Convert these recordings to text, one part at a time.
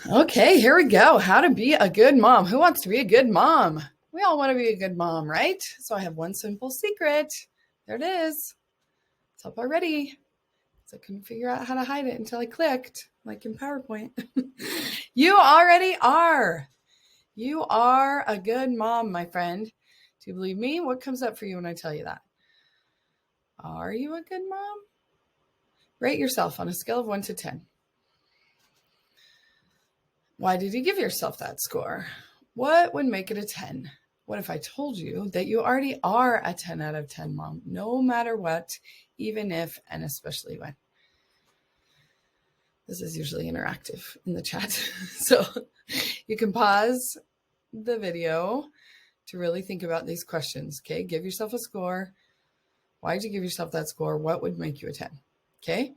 Okay, here we go. How to be a good mom. Who wants to be a good mom? We all want to be a good mom, right? So I have one simple secret. There it is. It's up already. So I couldn't figure out how to hide it until I clicked, like in PowerPoint. You already are. You are a good mom, my friend. Do you believe me? What comes up for you when I tell you that? Are you a good mom? Rate yourself on a scale of 1 to 10. Why did you give yourself that score? What would make it a 10? What if I told you that you already are a 10 out of 10 mom, no matter what, even if and especially when? This is usually interactive in the chat. So you can pause the video to really think about these questions. Okay, give yourself a score. Why did you give yourself that score? What would make you a 10? Okay.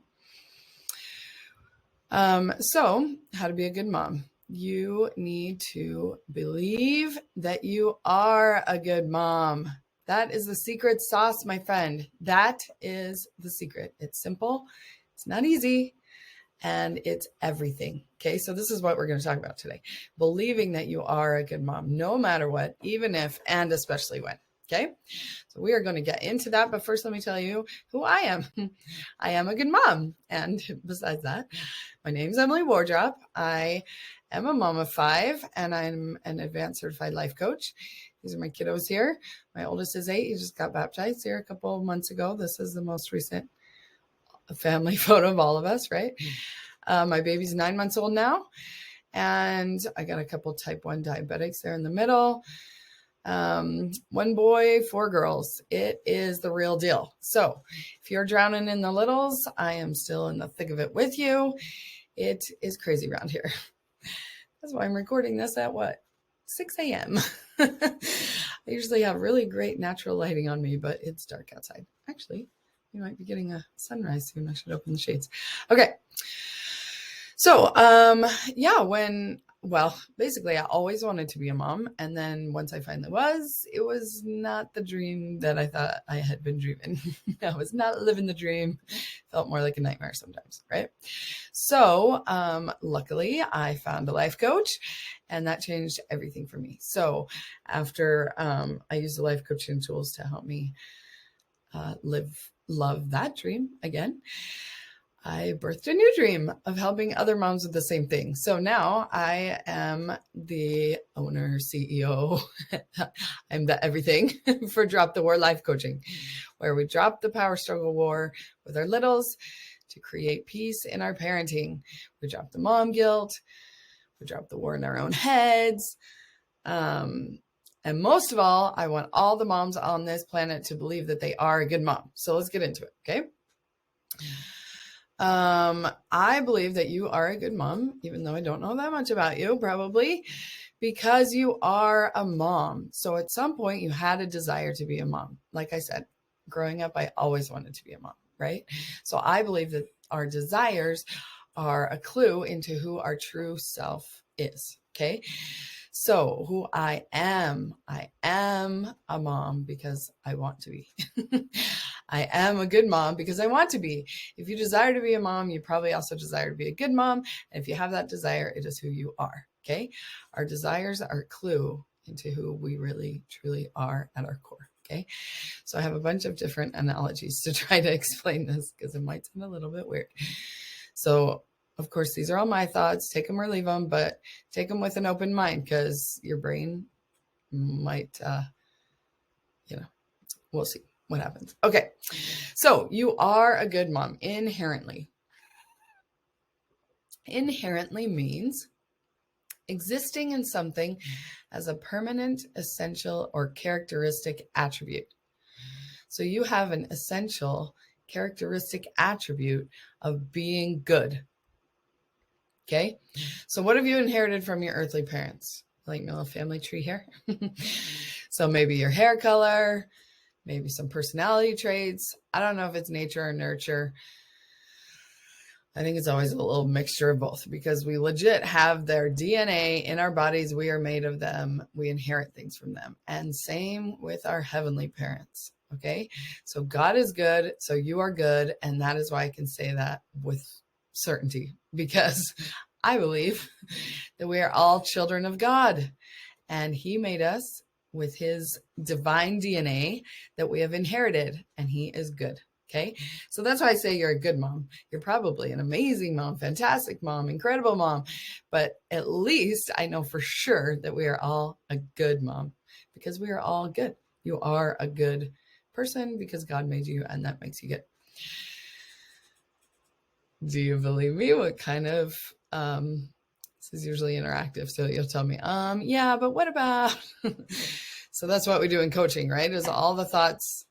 So how to be a good mom. You need to believe that you are a good mom. That is the secret sauce, my friend. That is the secret. It's simple. It's not easy. And it's everything. Okay. So this is what we're going to talk about today. Believing that you are a good mom, no matter what, even if, and especially when. Okay. So we are going to get into that. But first, let me tell you who I am. I am a good mom. And besides that, my name is Emily Wardrop. I am a mom of 5, and I'm an advanced certified life coach. These are my kiddos here. My oldest is 8. He just got baptized here a couple of months ago. This is the most recent family photo of all of us, right? My baby's 9 months old now. And I got a couple type 1 diabetics there in the middle. 1 boy, 4 girls. It is the real deal. So if you're drowning in the littles, I am still in the thick of it with you. It is crazy around here. That's why I'm recording this at what? 6 a.m. I usually have really great natural lighting on me, but it's dark outside. Actually, we might be getting a sunrise soon. I should open the shades. Okay. So, basically I always wanted to be a mom. And then once I finally was, it was not the dream that I thought I had been dreaming. I was not living the dream. Felt more like a nightmare sometimes, right? So, luckily I found a life coach, and that changed everything for me. So after, I used the life coaching tools to help me, love that dream again, I birthed a new dream of helping other moms with the same thing. So now I am the owner, CEO, I'm the everything for Drop the War Life Coaching, where we drop the power struggle war with our littles to create peace in our parenting. We drop the mom guilt. We drop the war in our own heads. And most of all, I want all the moms on this planet to believe that they are a good mom. So let's get into it, okay? I believe that you are a good mom, even though I don't know that much about you, probably because you are a mom. So at some point you had a desire to be a mom. Like I said, growing up, I always wanted to be a mom, right? So I believe that our desires are a clue into who our true self is. Okay. So who I am a mom because I want to be. I am a good mom because I want to be. If you desire to be a mom, you probably also desire to be a good mom. And if you have that desire, it is who you are. Okay. Our desires are a clue into who we really, truly are at our core. Okay. So I have a bunch of different analogies to try to explain this because it might sound a little bit weird. So of course, these are all my thoughts. Take them or leave them, but take them with an open mind because your brain might, we'll see what happens. Okay. So you are a good mom inherently. Inherently means existing in something as a permanent, essential, or characteristic attribute. So you have an essential characteristic attribute of being good. Okay. So what have you inherited from your earthly parents? Like my little family tree here. So maybe your hair color, maybe some personality traits. I don't know if it's nature or nurture. I think it's always a little mixture of both because we legit have their DNA in our bodies. We are made of them. We inherit things from them. And same with our heavenly parents. Okay. So God is good. So you are good. And that is why I can say that with certainty because I believe that we are all children of God, and he made us with his divine DNA that we have inherited, and he is good. Okay. So that's why I say you're a good mom. You're probably an amazing mom, fantastic mom, incredible mom. But at least I know for sure that we are all a good mom because we are all good. You are a good person because God made you, and that makes you good. Do you believe me? What kind of, this is usually interactive, so you'll tell me, yeah, but what about, so that's what we do in coaching, right? Is all the thoughts,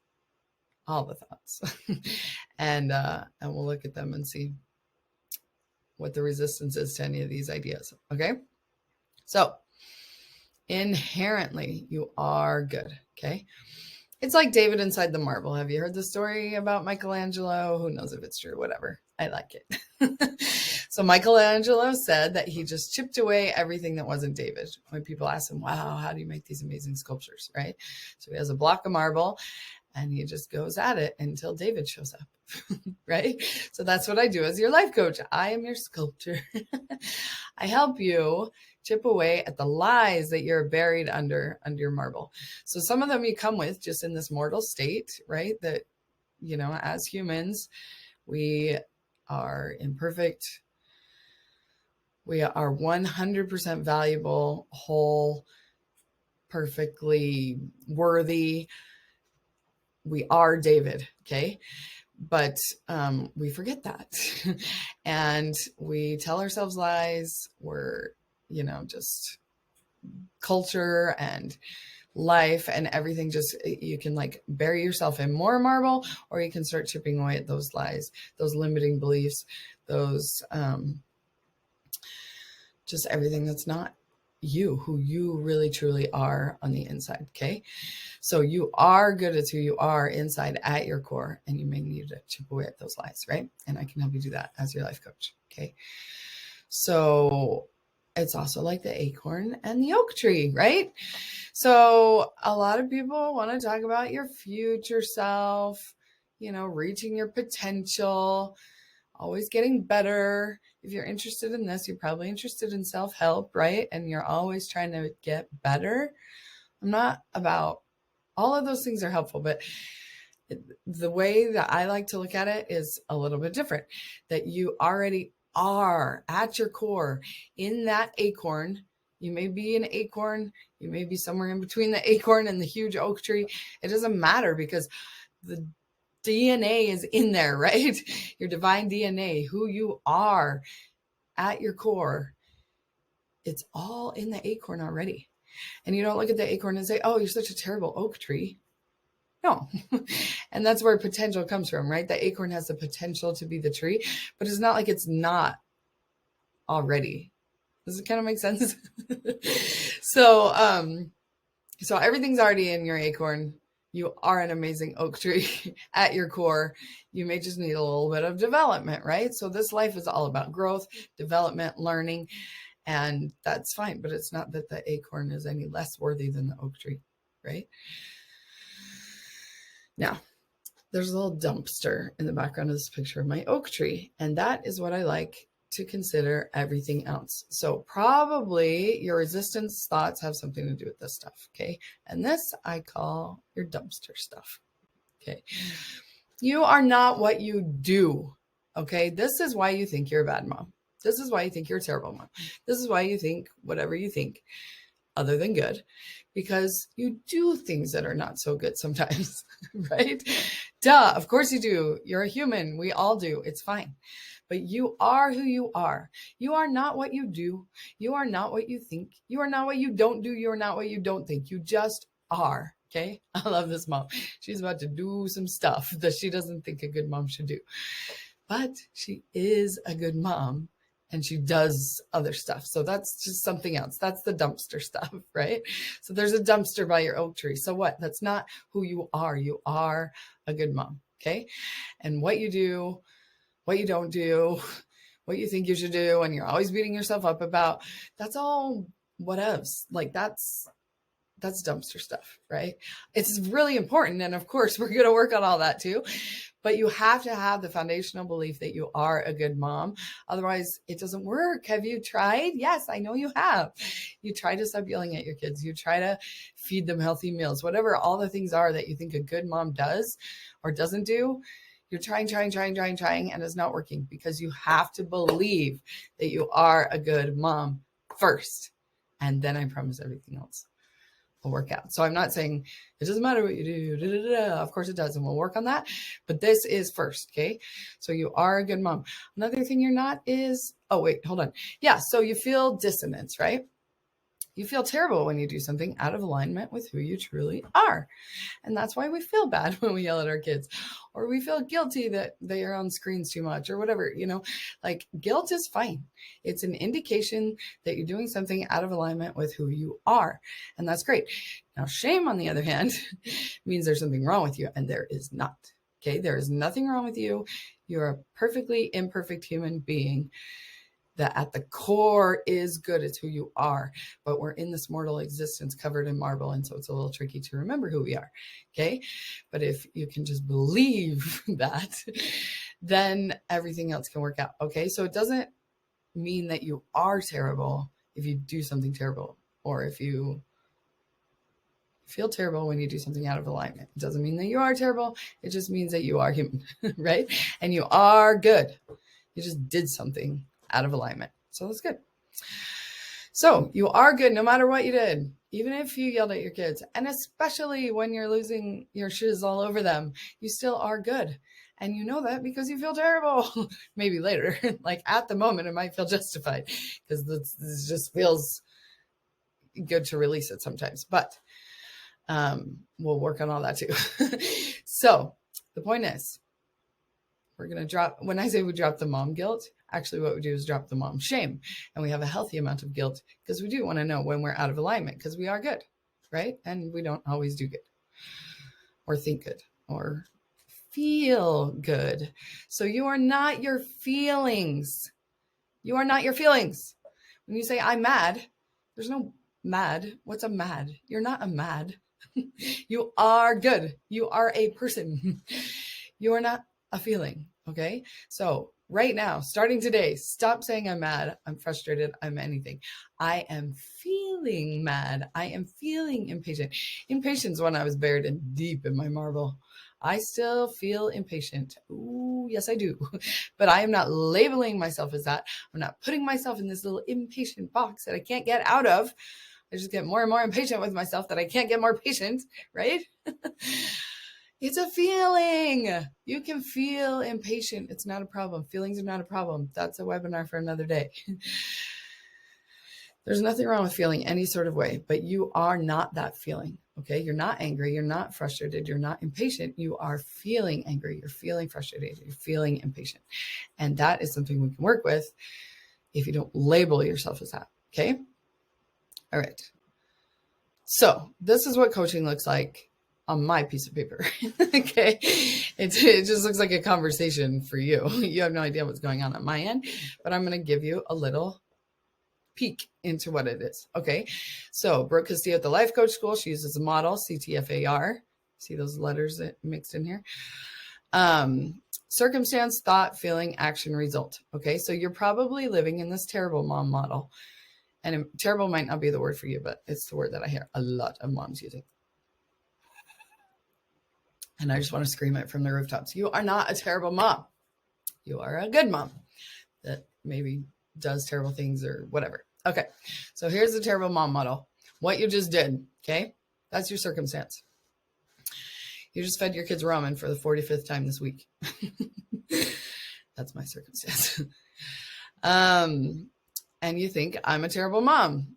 and we'll look at them and see what the resistance is to any of these ideas. Okay. So inherently you are good. Okay. It's like David inside the marble. Have you heard the story about Michelangelo? Who knows if it's true? Whatever. I like it. So Michelangelo said that he just chipped away everything that wasn't David. When people ask him, wow, how do you make these amazing sculptures? Right. So he has a block of marble and he just goes at it until David shows up. Right. So that's what I do as your life coach. I am your sculptor. I help you chip away at the lies that you're buried under your marble. So some of them you come with just in this mortal state, right? That, you know, as humans, we are imperfect. We are 100% valuable, whole, perfectly worthy. We are David, okay? But we forget that. And we tell ourselves lies. We're, you know, just culture and life and everything, just you can like bury yourself in more marble, or you can start chipping away at those lies, those limiting beliefs, those just everything that's not you, who you really truly are on the inside. Okay. So you are good at who you are inside at your core, and you may need to chip away at those lies, right? And I can help you do that as your life coach. Okay. So it's also like the acorn and the oak tree, right? So a lot of people want to talk about your future self, you know, reaching your potential, always getting better. If you're interested in this, you're probably interested in self-help, right? And you're always trying to get better. I'm not about, all of those things are helpful, but the way that I like to look at it is a little bit different, that you already are at your core in that acorn. You may be an acorn, you may be somewhere in between the acorn and the huge oak tree. It doesn't matter because the DNA is in there, right? Your divine DNA, who you are at your core, it's all in the acorn already. And you don't look at the acorn and say, oh, you're such a terrible oak tree. No. And that's where potential comes from, right? The acorn has the potential to be the tree, but it's not like it's not already. Does it kind of make sense? So everything's already in your acorn. You are an amazing oak tree at your core. You may just need a little bit of development, right? So this life is all about growth, development, learning, and that's fine. But it's not that the acorn is any less worthy than the oak tree, right? Now, there's a little dumpster in the background of this picture of my oak tree, and that is what I like to consider everything else. So probably your resistance thoughts have something to do with this stuff, okay? And this I call your dumpster stuff, okay? You are not what you do, okay? This is why you think you're a bad mom. This is why you think you're a terrible mom. This is why you think whatever you think other than good, because you do things that are not so good sometimes, right? Duh, of course you do. You're a human. We all do. It's fine. But you are who you are. You are not what you do. You are not what you think. You are not what you don't do. You are not what you don't think. You just are. Okay. I love this mom. She's about to do some stuff that she doesn't think a good mom should do. But she is a good mom and she does other stuff. So that's just something else. That's the dumpster stuff, right? So there's a dumpster by your oak tree. So what? That's not who you are. You are a good mom. Okay. And what you do, what you don't do, what you think you should do, and you're always beating yourself up about, that's all whatevs. Like that's that's dumpster stuff, right? It's really important. And of course, we're going to work on all that too. But you have to have the foundational belief that you are a good mom. Otherwise, it doesn't work. Have you tried? Yes, I know you have. You try to stop yelling at your kids. You try to feed them healthy meals, whatever all the things are that you think a good mom does or doesn't do. You're trying, and it's not working because you have to believe that you are a good mom first. And then I promise everything else will work out. So I'm not saying it doesn't matter what you do. Of course it does. And we'll work on that. But this is first. Okay. So you are a good mom. Another thing you're not is, oh, wait, hold on. Yeah. So you feel dissonance, right? You feel terrible when you do something out of alignment with who you truly are. And that's why we feel bad when we yell at our kids, or we feel guilty that they are on screens too much or whatever, like guilt is fine. It's an indication that you're doing something out of alignment with who you are. And that's great. Now, shame, on the other hand, means there's something wrong with you, and there is not. Okay. There is nothing wrong with you. You're a perfectly imperfect human being that at the core is good. It's who you are, but we're in this mortal existence covered in marble. And so it's a little tricky to remember who we are. Okay. But if you can just believe that, then everything else can work out. Okay. So it doesn't mean that you are terrible if you do something terrible, or if you feel terrible when you do something out of alignment. It doesn't mean that you are terrible. It just means that you are human, right? And you are good. You just did something out of alignment. So that's good. So you are good no matter what you did, even if you yelled at your kids, and especially when you're losing your shiz all over them, you still are good. And you know that because you feel terrible. Maybe later, like at the moment, it might feel justified because this just feels good to release it sometimes, but we'll work on all that too. So the point is, we're going to drop, when I say we drop the mom guilt, actually what we do is drop the mom shame. And we have a healthy amount of guilt because we do want to know when we're out of alignment, because we are good, right? And we don't always do good or think good or feel good. So you are not your feelings. You are not your feelings. When you say I'm mad, there's no mad. What's a mad? You're not a mad. You are good. You are a person. You are not a feeling. Okay. So right now, starting today, stop saying I'm mad, I'm frustrated, I'm anything. I am feeling mad. I am feeling impatient. Impatience when I was buried in deep in my marble. I still feel impatient. Ooh, yes, I do. But I am not labeling myself as that. I'm not putting myself in this little impatient box that I can't get out of. I just get more and more impatient with myself that I can't get more patient, right? It's a feeling. You can feel impatient. It's not a problem. Feelings are not a problem. That's a webinar for another day. There's nothing wrong with feeling any sort of way, but you are not that feeling. Okay. You're not angry. You're not frustrated. You're not impatient. You are feeling angry. You're feeling frustrated. You're feeling impatient. And that is something we can work with if you don't label yourself as that. Okay. All right. So this is what coaching looks like on my piece of paper. Okay. It just looks like a conversation for you. You have no idea what's going on my end, but I'm going to give you a little peek into what it is. Okay. So Brooke Castillo at the Life Coach School, she uses a model, CTFAR. See those letters that mixed in here? Circumstance, thought, feeling, action, result. Okay. So you're probably living in this terrible mom model. And terrible might not be the word for you, but it's the word that I hear a lot of moms using. And I just want to scream it from the rooftops. You are not a terrible mom. You are a good mom that maybe does terrible things or whatever. Okay. So here's the terrible mom model. What you just did. Okay. That's your circumstance. You just fed your kids ramen for the 45th time this week. That's my circumstance. And you think I'm a terrible mom.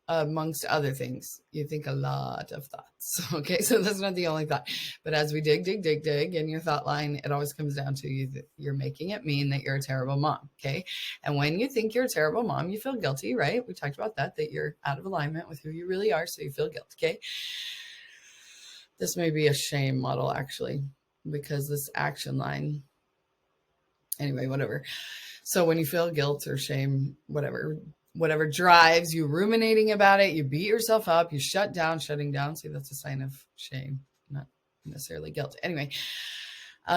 Amongst other things, you think a lot of thoughts. Okay, so that's not the only thought. But as we dig in your thought line, it always comes down to you're making it mean that you're a terrible mom. Okay, and when you think you're a terrible mom, you feel guilty, right? We talked about that you're out of alignment with who you really are, so you feel guilt. Okay, this may be a shame model actually, because this action line. Anyway, whatever. So when you feel guilt or shame, whatever, whatever drives you ruminating about it, you beat yourself up, you shutting down. See, that's a sign of shame, not necessarily guilt. Anyway,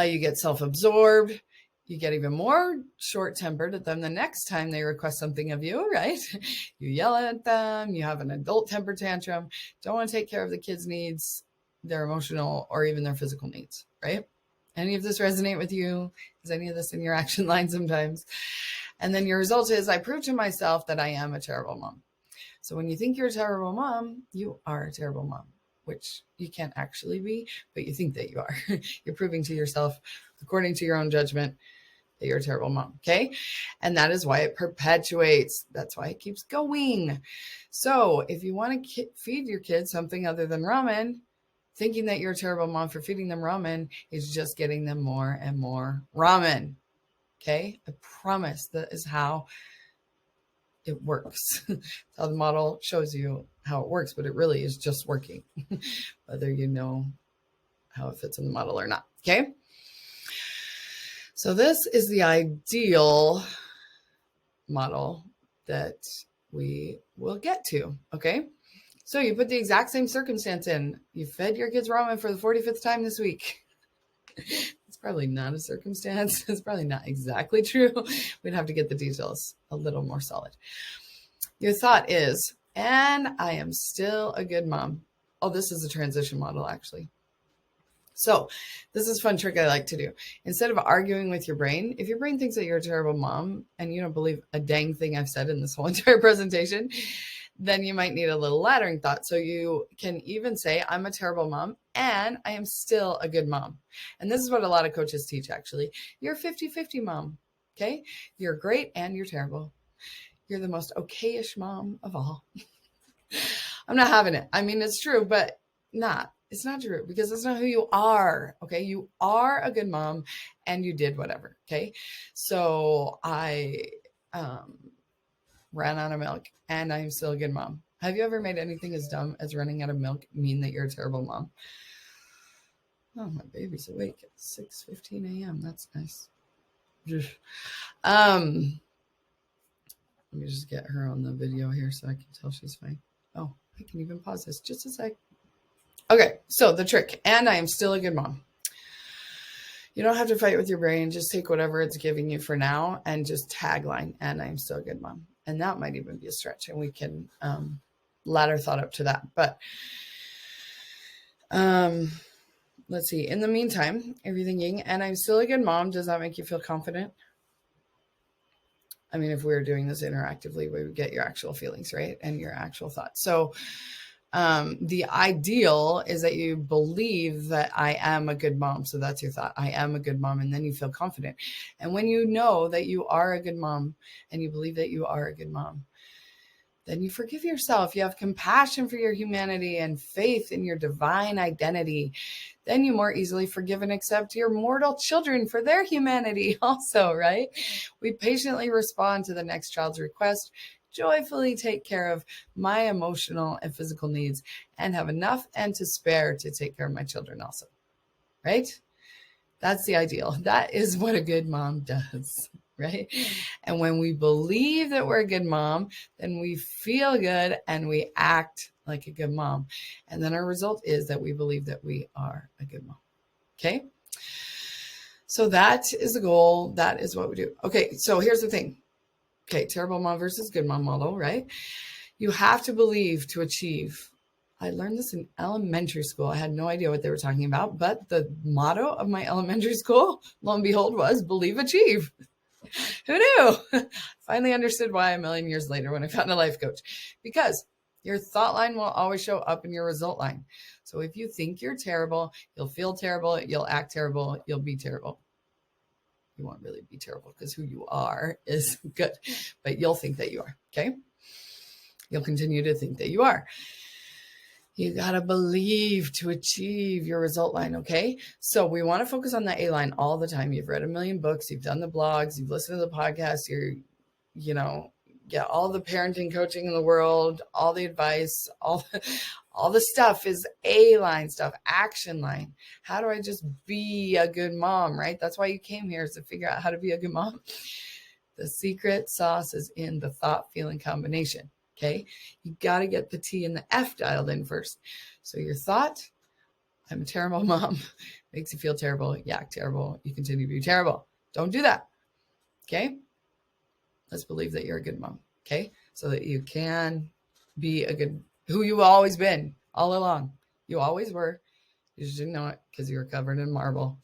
you get self-absorbed, you get even more short-tempered at them the next time they request something of you, right? You yell at them, you have an adult temper tantrum, don't want to take care of the kids' needs, their emotional or even their physical needs, right? Any of this resonate with you? Is any of this in your action line sometimes? And then your result is, I prove to myself that I am a terrible mom. So when you think you're a terrible mom, you are a terrible mom, which you can't actually be, but you think that you are. You're proving to yourself, according to your own judgment, that you're a terrible mom, okay? And that is why it perpetuates. That's why it keeps going. So if you want to feed your kids something other than ramen, thinking that you're a terrible mom for feeding them ramen is just getting them more and more ramen. Okay, I promise that is how it works. How the model shows you how it works, but it really is just working, whether you know how it fits in the model or not. Okay, so this is the ideal model that we will get to. Okay, so you put the exact same circumstance in. You fed your kids ramen for the 45th time this week. It's probably not a circumstance. It's probably not exactly true. We'd have to get the details a little more solid. Your thought is, and I am still a good mom. Oh, this is a transition model, actually. So this is a fun trick I like to do. Instead of arguing with your brain, if your brain thinks that you're a terrible mom and you don't believe a dang thing I've said in this whole entire presentation, then you might need a little laddering thought. So you can even say, I'm a terrible mom and I am still a good mom. And this is what a lot of coaches teach, actually. You're a 50-50 mom, okay? You're great and you're terrible. You're the most okay-ish mom of all. I'm not having it. I mean, it's true, but not. It's not true because that's not who you are, okay? You are a good mom and you did whatever, okay? So I ran out of milk and I'm still a good mom. Have you ever made anything as dumb as running out of milk mean that you're a terrible mom? Oh, my baby's awake at 6:15 a.m. That's nice. Let me just get her on the video here so I can tell she's fine. Oh, I can even pause this just a sec. Okay, so the trick, and I am still a good mom. You don't have to fight with your brain. Just take whatever it's giving you for now and just tagline, and I'm still a good mom. And that might even be a stretch, and we can ladder thought up to that. But let's see. In the meantime, everything ying, and I'm still a good mom. Does that make you feel confident? I mean, if we were doing this interactively, we would get your actual feelings, right? And your actual thoughts. So the ideal is that you believe that I am a good mom. So that's your thought. I am a good mom. And then you feel confident. And when you know that you are a good mom and you believe that you are a good mom, then you forgive yourself. You have compassion for your humanity and faith in your divine identity. Then you more easily forgive and accept your mortal children for their humanity also, right? We patiently respond to the next child's request, joyfully take care of my emotional and physical needs, and have enough and to spare to take care of my children also, right? That's the ideal. That is what a good mom does, right? And when we believe that we're a good mom, then we feel good and we act like a good mom. And then our result is that we believe that we are a good mom, okay? So that is the goal. That is what we do. Okay, so here's the thing. Okay, terrible mom versus good mom model, right? You have to believe to achieve. I learned this in elementary school. I had no idea what they were talking about, but the motto of my elementary school, lo and behold, was believe, achieve. Who knew? Finally understood why a million years later when I found a life coach. Because your thought line will always show up in your result line. So if you think you're terrible, you'll feel terrible, you'll act terrible, you'll be terrible. You won't really be terrible because who you are is good, but you'll think that you are, okay? You'll continue to think that you are. You got to believe to achieve your result line, okay? So we want to focus on the A line all the time. You've read a million books, you've done the blogs, you've listened to the podcast, get all the parenting coaching in the world, all the advice, all the stuff is A line stuff, action line. How do I just be a good mom, right? That's why you came here, is to figure out how to be a good mom. The secret sauce is in the thought feeling combination. Okay. You got to get the T and the F dialed in first. So your thought, I'm a terrible mom, makes you feel terrible. You act terrible. You continue to be terrible. Don't do that. Okay. Let's believe that you're a good mom. Okay. So that you can be a good, who you've always been all along. You always were. You just didn't know it because you were covered in marble.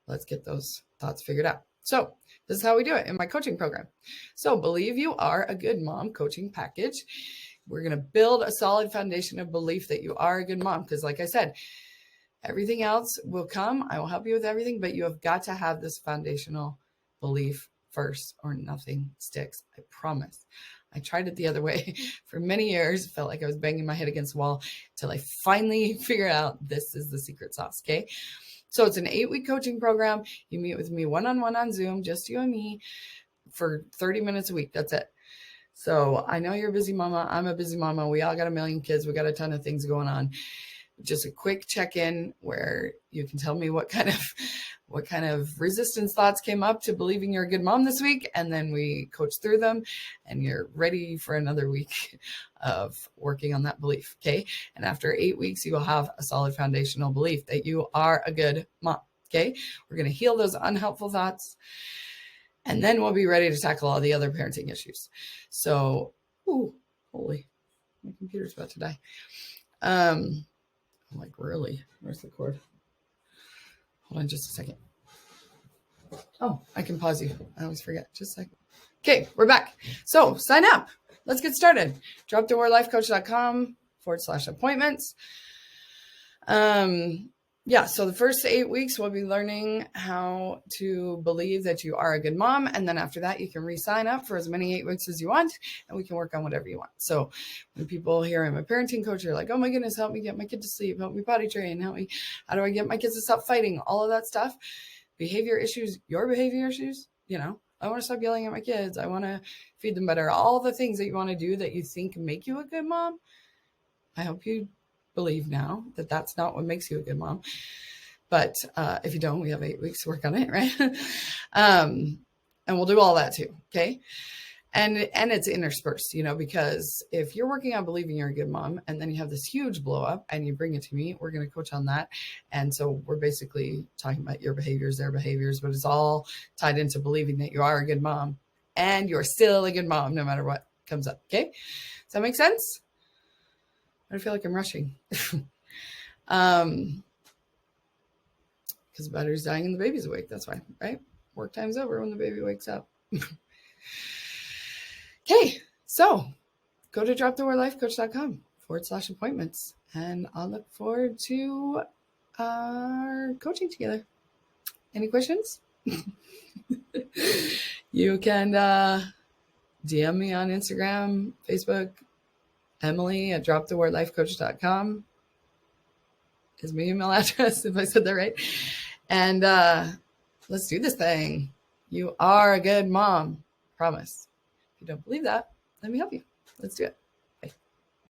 Let's get those thoughts figured out. So this is how we do it in my coaching program. So believe you are a good mom coaching package. We're going to build a solid foundation of belief that you are a good mom. Because like I said, everything else will come. I will help you with everything, but you have got to have this foundational belief first or nothing sticks. I promise. I tried it the other way for many years. Felt like I was banging my head against the wall until I finally figured out this is the secret sauce. Okay. So it's an 8-week coaching program. You meet with me one-on-one on Zoom, just you and me, for 30 minutes a week. That's it. So I know you're a busy mama. I'm a busy mama. We all got a million kids. We got a ton of things going on. Just a quick check-in where you can tell me what kind of resistance thoughts came up to believing you're a good mom this week. And then we coach through them and you're ready for another week of working on that belief. Okay. And after 8 weeks, you will have a solid foundational belief that you are a good mom. Okay. We're going to heal those unhelpful thoughts. And then we'll be ready to tackle all the other parenting issues. So, holy, my computer's about to die. I'm like, really? Where's the cord? Hold on just a second. Oh, I can pause you. I always forget. Just a second. Okay, we're back. So sign up. Let's get started. dropthewarlifecoach.com/appointments. So the first 8 weeks, we'll be learning how to believe that you are a good mom. And then after that, you can re-sign up for as many 8 weeks as you want, and we can work on whatever you want. So when people hear I'm a parenting coach, they're like, oh my goodness, help me get my kid to sleep, help me potty train, help me, how do I get my kids to stop fighting? All of that stuff. Behavior issues, your behavior issues, I want to stop yelling at my kids. I want to feed them better. All the things that you want to do that you think make you a good mom. I hope you believe now that that's not what makes you a good mom. But if you don't, we have 8 weeks to work on it, right? And we'll do all that too, okay? And it's interspersed, because if you're working on believing you're a good mom and then you have this huge blow up and you bring it to me, we're going to coach on that. And so we're basically talking about your behaviors, their behaviors, but it's all tied into believing that you are a good mom and you're still a good mom no matter what comes up, okay? Does that make sense? I feel like I'm rushing. Because the battery's dying and the baby's awake. That's why, right? Work time's over when the baby wakes up. Okay, so go to dropthewarlifecoach.com/appointments, and I'll look forward to our coaching together. Any questions? You can DM me on Instagram, Facebook, Emily at dropthewarlifecoach.com is my email address, if I said that right. And let's do this thing. You are a good mom. Promise. If you don't believe that, let me help you. Let's do it.